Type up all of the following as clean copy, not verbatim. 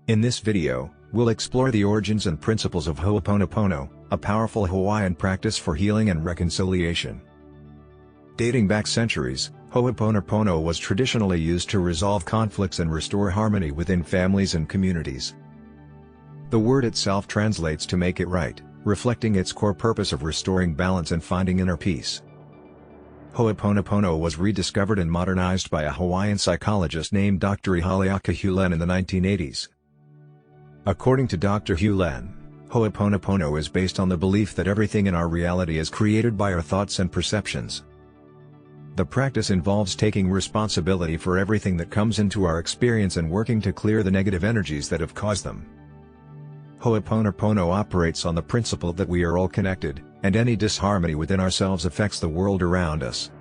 In this video, we'll explore the origins and principles of Ho'oponopono, a powerful Hawaiian practice for healing and reconciliation. Dating back centuries, Ho'oponopono was traditionally used to resolve conflicts and restore harmony within families and communities. The word itself translates to make it right, reflecting its core purpose of restoring balance and finding inner peace. Ho'oponopono was rediscovered and modernized by a Hawaiian psychologist named Dr. Ihaleaka Hulen in the 1980s. According to Dr. Hulen, Ho'oponopono is based on the belief that everything in our reality is created by our thoughts and perceptions. The practice involves taking responsibility for everything that comes into our experience and working to clear the negative energies that have caused them. Ho'oponopono operates on the principle that we are all connected, and any disharmony within ourselves affects the world around us.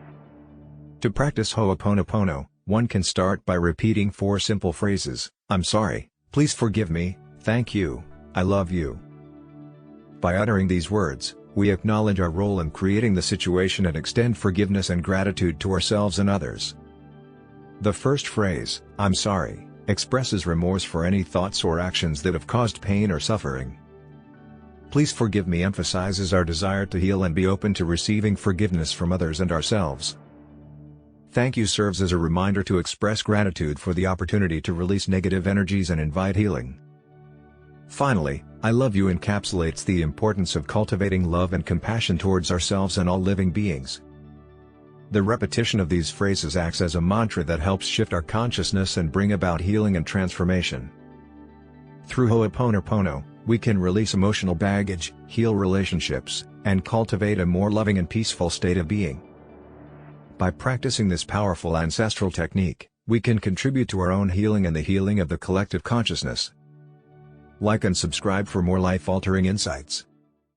To practice Ho'oponopono, one can start by repeating 4 simple phrases: I'm sorry, please forgive me, thank you, I love you. By uttering these words, we acknowledge our role in creating the situation and extend forgiveness and gratitude to ourselves and others. The first phrase, I'm sorry, expresses remorse for any thoughts or actions that have caused pain or suffering. Please forgive me emphasizes our desire to heal and be open to receiving forgiveness from others and ourselves. Thank you serves as a reminder to express gratitude for the opportunity to release negative energies and invite healing. Finally, I love you encapsulates the importance of cultivating love and compassion towards ourselves and all living beings. The repetition of these phrases acts as a mantra that helps shift our consciousness and bring about healing and transformation. Through Ho'oponopono, we can release emotional baggage, heal relationships, and cultivate a more loving and peaceful state of being. By practicing this powerful ancestral technique, we can contribute to our own healing and the healing of the collective consciousness. Like and subscribe for more life-altering insights.